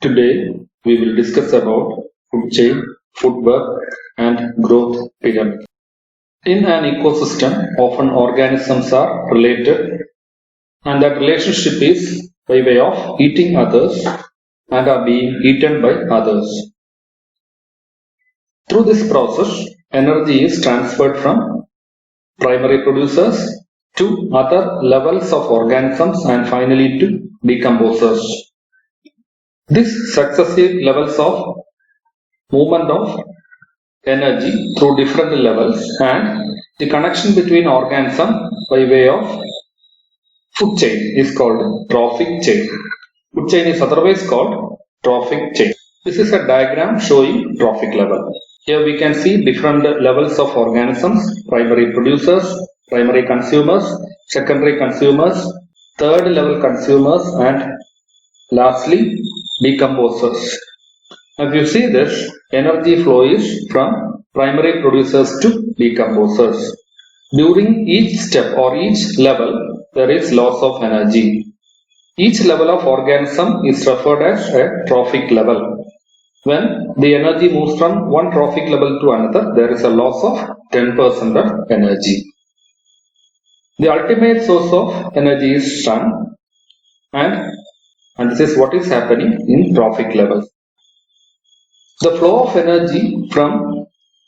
Today we will discuss about food chain, food web and growth pyramid. In an ecosystem, often organisms are related and that relationship is by way of eating others and are being eaten by others. Through this process, energy is transferred from primary producers to other levels of organisms and finally to decomposers. These successive levels of movement of energy through different levels and the connection between organism by way of food chain is called trophic chain. Food chain is otherwise called trophic chain. This is a diagram showing trophic level. Here we can see different levels of organisms: primary producers, primary consumers, secondary consumers, third level consumers, and lastly decomposers. If you see this, energy flow is from primary producers to decomposers. During each step or each level, there is loss of energy. Each level of organism is referred as a trophic level. When the energy moves from one trophic level to another, there is a loss of 10% of energy. The ultimate source of energy is sun, and this is what is happening in trophic levels. The flow of energy from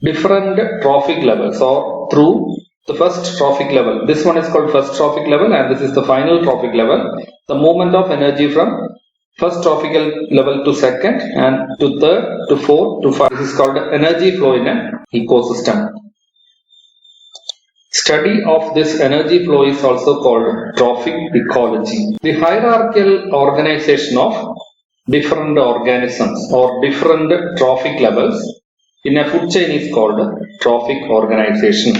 different trophic levels or through the first trophic level. This one is called first trophic level and this is the final trophic level. The movement of energy from first trophic level to second and to third to fourth to five. This is called energy flow in an ecosystem. Study of this energy flow is also called trophic ecology. The hierarchical organization of different organisms or different trophic levels in a food chain is called trophic organization.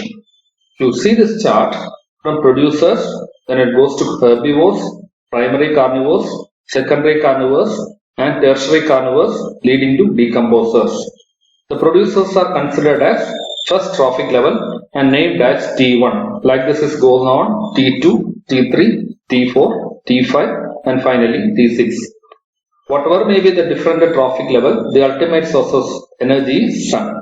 You see this chart from producers, then it goes to herbivores, primary carnivores, secondary carnivores and tertiary carnivores leading to decomposers. The producers are considered as first trophic level and named as T1. Like this is goes on T2, T3, T4, T5 and finally T6. Whatever may be the different trophic level, the ultimate source of energy is sun.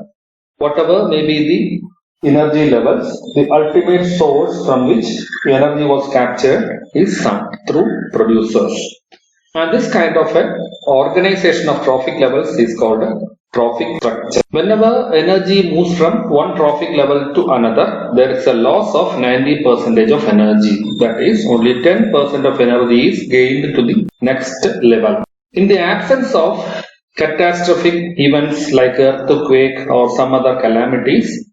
Whatever may be the energy levels, the ultimate source from which the energy was captured is sun through producers. And this kind of an organization of trophic levels is called a trophic structure. Whenever energy moves from one trophic level to another, there is a loss of 90% of energy. That is, only 10% of energy is gained to the next level. In the absence of catastrophic events like earthquake or some other calamities,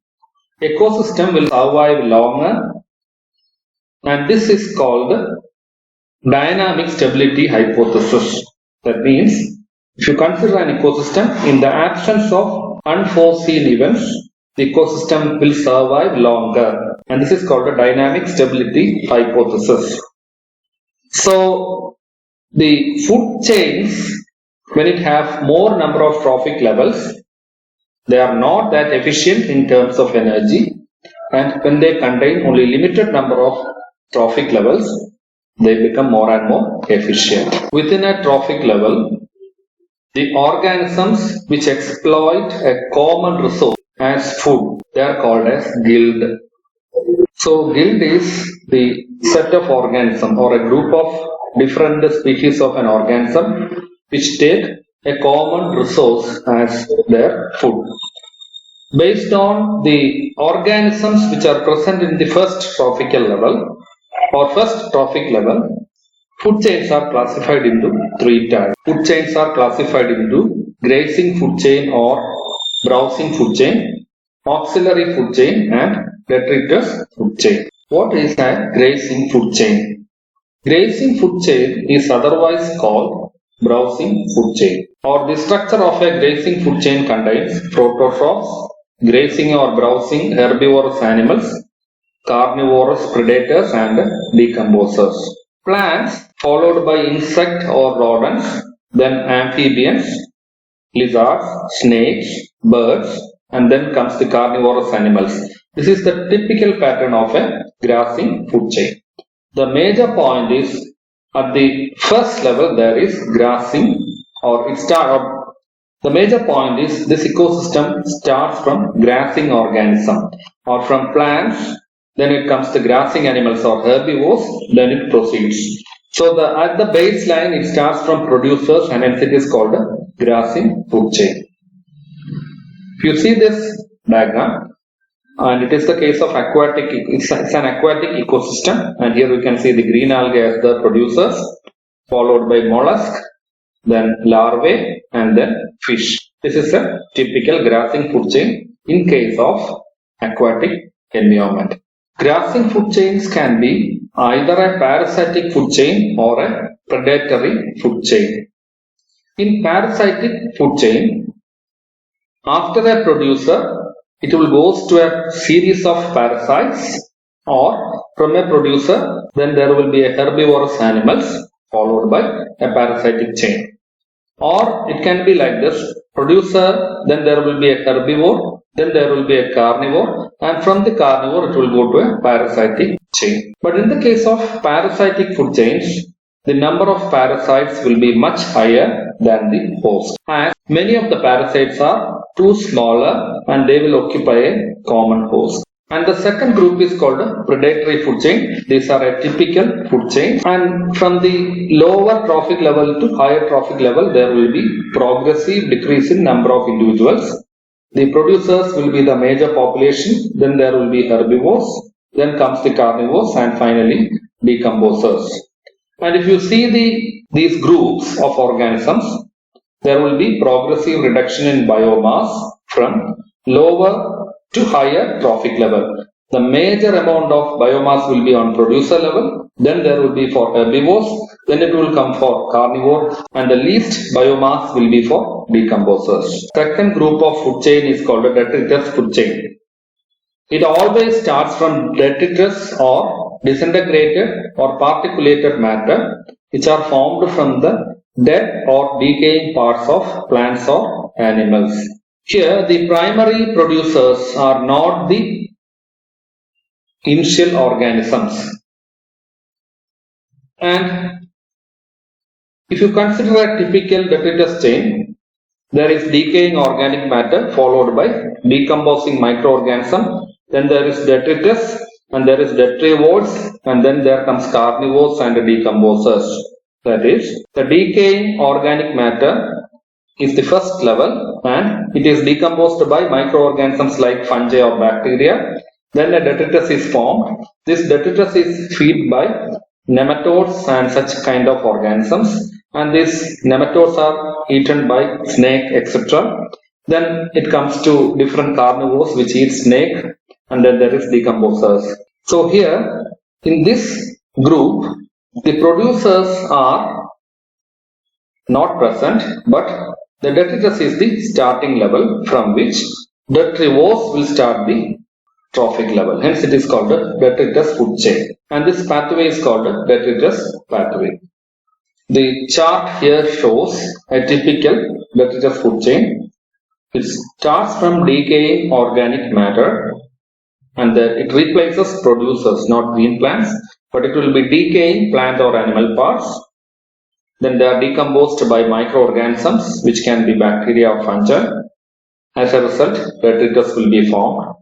ecosystem will survive longer, and this is called dynamic stability hypothesis. That means, if you consider an ecosystem, in the absence of unforeseen events, the ecosystem will survive longer, and this is called a dynamic stability hypothesis. So, the food chains, when it have more number of trophic levels, they are not that efficient in terms of energy, and when they contain only limited number of trophic levels, they become more and more efficient. Within a trophic level, the organisms which exploit a common resource as food, they are called as guild. So guild is the set of organisms or a group of different species of an organism which take a common resource as their food. Based on the organisms which are present in the first trophical level or first trophic level, food chains are classified into three types. Food chains are classified into grazing food chain or browsing food chain, auxiliary food chain and detritus food chain. What is a grazing food chain? Grazing food chain is otherwise called browsing food chain, or the structure of a grazing food chain contains prototrophs, grazing or browsing herbivorous animals, carnivorous predators and decomposers. Plants followed by insect or rodents, then amphibians, lizards, snakes, birds, and then comes the carnivorous animals. This is the typical pattern of a grazing food chain. The major point is at the first level there is grazing the major point is this ecosystem starts from grazing organism or from plants, then it comes to grazing animals or herbivores, then it proceeds. So at the baseline it starts from producers and hence it is called a grazing food chain. If you see this diagram, and it is the case of aquatic, it's an aquatic ecosystem, and here we can see the green algae as the producers, followed by mollusk, then larvae, and then fish. This is a typical grazing food chain in case of aquatic environment. Grazing food chains can be either a parasitic food chain or a predatory food chain. In parasitic food chain, after a producer, it will go to a series of parasites, or from a producer, then there will be a herbivorous animals followed by a parasitic chain. Or it can be like this: producer, then there will be a herbivore, then there will be a carnivore, and from the carnivore it will go to a parasitic chain. But in the case of parasitic food chains, the number of parasites will be much higher than the host, as many of the parasites are too smaller and they will occupy a common host. And the second group is called a predatory food chain. These are a typical food chain, and from the lower trophic level to higher trophic level there will be progressive decrease in number of individuals. The producers will be the major population, then there will be herbivores, then comes the carnivores, and finally decomposers. And if you see these groups of organisms, there will be progressive reduction in biomass from lower to higher trophic level. The major amount of biomass will be on producer level, then there will be for herbivores, then it will come for carnivore, and the least biomass will be for decomposers. Second group of food chain is called a detritus food chain. It always starts from detritus or disintegrated or particulated matter which are formed from the dead or decaying parts of plants or animals. Here the primary producers are not the initial organisms. And if you consider a typical detritus chain, there is decaying organic matter followed by decomposing microorganism, then there is detritus, and there is detrivores, and then there comes carnivores and decomposers. That is, the decaying organic matter is the first level and it is decomposed by microorganisms like fungi or bacteria. Then a detritus is formed. This detritus is fed by nematodes and such kind of organisms, and these nematodes are eaten by snake, etc. Then it comes to different carnivores which eat snake, and then there is decomposers. So here in this group, the producers are not present, but the detritus is the starting level from which detrivores will start the trophic level. Hence it is called the detritus food chain, and this pathway is called the detritus pathway. The chart here shows a typical detritus food chain. It starts from decaying organic matter, and it replaces producers, not green plants, but it will be decaying plant or animal parts. Then they are decomposed by microorganisms which can be bacteria or fungi. As a result, detritus will be formed,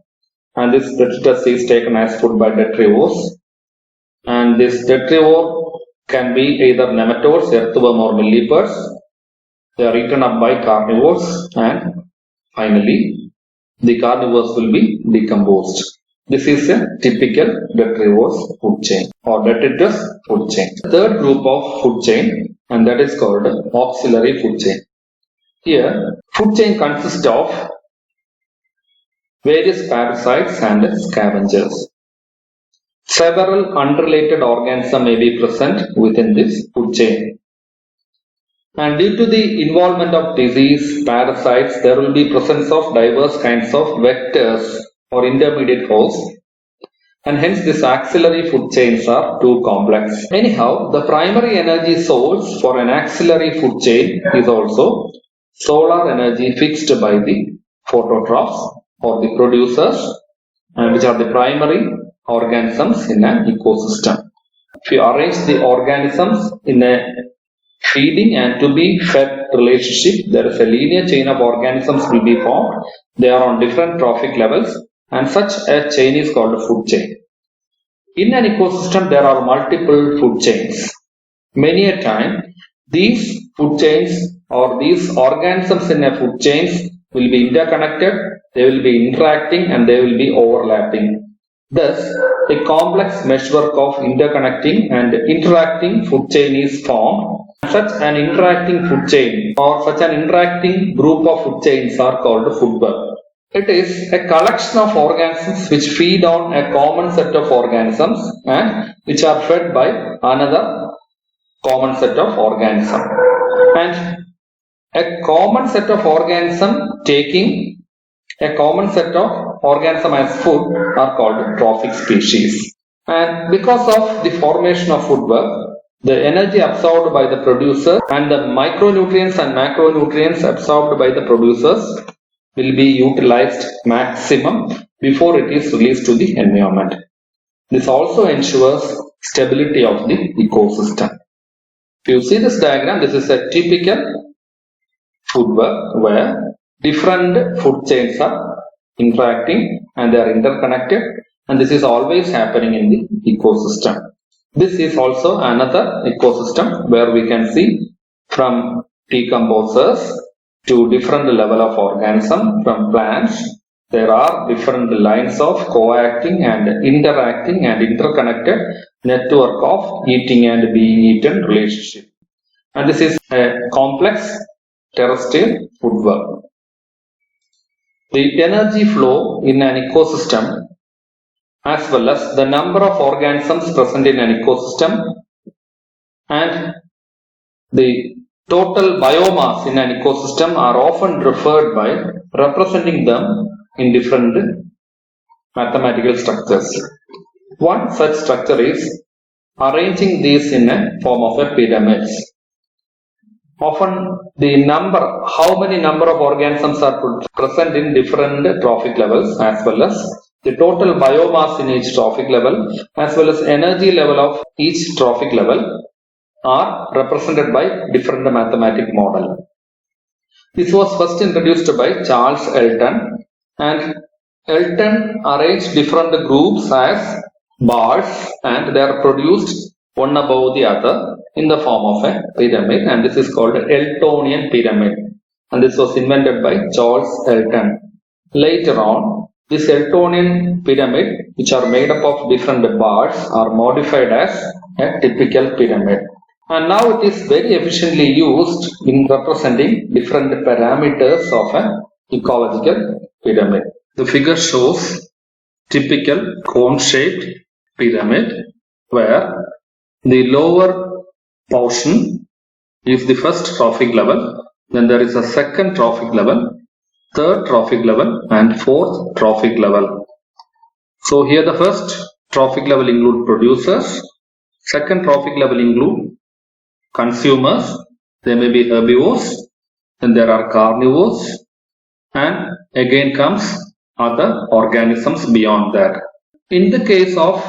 and this detritus is taken as food by detrivores, and this detrivore can be either nematodes, earthworm or millipedes. They are eaten up by carnivores, and finally the carnivores will be decomposed. This is a typical detrivores food chain or detritus food chain. Third group of food chain, and that is called auxiliary food chain. Here, food chain consists of various parasites and scavengers. Several unrelated organisms may be present within this food chain. And due to the involvement of disease, parasites, there will be presence of diverse kinds of vectors or intermediate hosts, and hence these auxiliary food chains are too complex. Anyhow, the primary energy source for an auxiliary food chain is also solar energy fixed by the phototrophs or the producers, which are the primary organisms in an ecosystem. If you arrange the organisms in a feeding and to be fed relationship. There is a linear chain of organisms will be formed. They are on different trophic levels, and such a chain is called a food chain. In an ecosystem, there are multiple food chains. Many a time, these food chains or these organisms in a food chains will be interconnected, they will be interacting, and they will be overlapping. Thus, a complex meshwork of interconnecting and interacting food chain is formed. Such an interacting food chain or such an interacting group of food chains are called food web. It is a collection of organisms which feed on a common set of organisms and which are fed by another common set of organism. And a common set of organism taking a common set of organism as food are called trophic species. And because of the formation of food web, the energy absorbed by the producer and the micronutrients and macronutrients absorbed by the producers will be utilized maximum before it is released to the environment. This also ensures stability of the ecosystem. If you see this diagram, this is a typical food web where different food chains are interacting and they are interconnected, and this is always happening in the ecosystem. This is also another ecosystem where we can see from decomposers to different level of organism. From plants, there are different lines of coacting and interacting and interconnected network of eating and being eaten relationship. And this is a complex terrestrial food web. The energy flow in an ecosystem as well as the number of organisms present in an ecosystem and the total biomass in an ecosystem are often referred by representing them in different mathematical structures. One such structure is arranging these in a form of a pyramid. Often the how many number of organisms are present in different trophic levels, as well as the total biomass in each trophic level, as well as energy level of each trophic level are represented by different mathematic model. This was first introduced by Charles Elton, and Elton arranged different groups as bars and they are produced one above the other in the form of a pyramid, and this is called Eltonian pyramid, and this was invented by Charles Elton. Later on, this Eltonian pyramid, which are made up of different bars, are modified as a typical pyramid. And now it is very efficiently used in representing different parameters of an ecological pyramid. The figure shows typical cone-shaped pyramid where the lower portion is the first trophic level, then there is a second trophic level, third trophic level, and fourth trophic level. So here the first trophic level include producers, second trophic level include consumers, they may be herbivores, then there are carnivores, and again comes other organisms beyond that. In the case of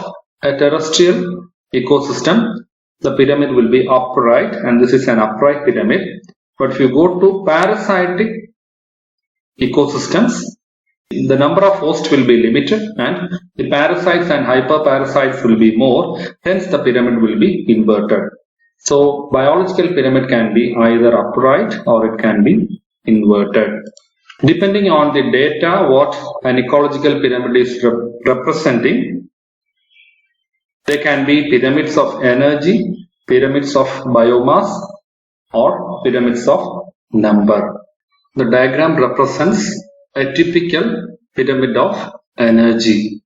a terrestrial ecosystem, the pyramid will be upright, and this is an upright pyramid. But if you go to parasitic ecosystems, the number of hosts will be limited and the parasites and hyperparasites will be more, hence the pyramid will be inverted. So biological pyramid can be either upright or it can be inverted. Depending on the data what an ecological pyramid is representing, they can be pyramids of energy, pyramids of biomass, or pyramids of number. The diagram represents a typical pyramid of energy.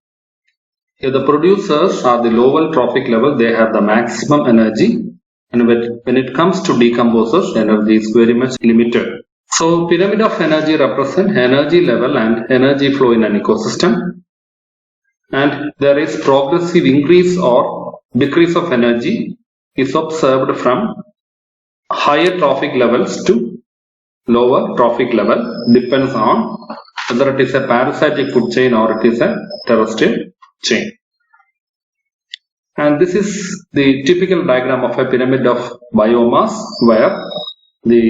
Here the producers are the lower trophic level, they have the maximum energy, and when it comes to decomposers, energy is very much limited. So pyramid of energy represent energy level and energy flow in an ecosystem, and there is progressive increase or decrease of energy is observed from higher trophic levels to lower trophic level, depends on whether it is a parasitic food chain or it is a terrestrial chain. And this is the typical diagram of a pyramid of biomass, where the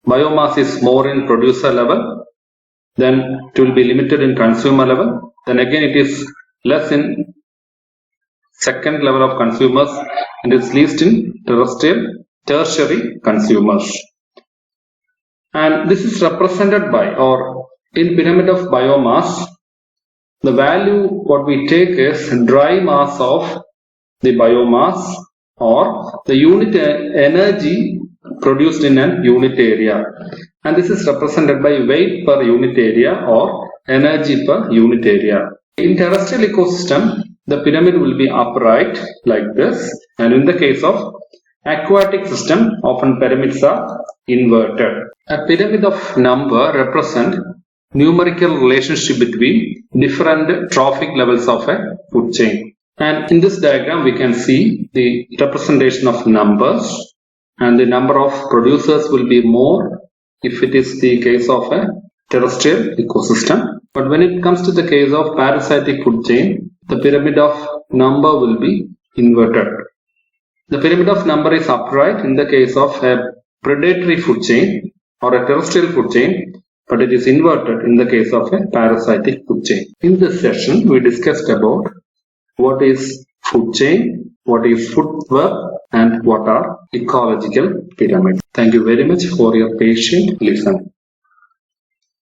biomass is more in producer level, then it will be limited in consumer level, then again it is less in second level of consumers, and it's least in tertiary consumers. And this is represented by, or in pyramid of biomass, the value what we take is dry mass of the biomass, or the unit energy produced in an unit area, and this is represented by weight per unit area or energy per unit area. In terrestrial ecosystem, the pyramid will be upright like this, and in the case of aquatic system, often pyramids are inverted. A pyramid of number represent numerical relationship between different trophic levels of a food chain. And in this diagram we can see the representation of numbers, and the number of producers will be more if it is the case of a terrestrial ecosystem. But when it comes to the case of parasitic food chain, the pyramid of number will be inverted. The pyramid of number is upright in the case of a predatory food chain or a terrestrial food chain, but it is inverted in the case of a parasitic food chain. In this session, we discussed about what is food chain, what is food web, and what are ecological pyramids. Thank you very much for your patient listening.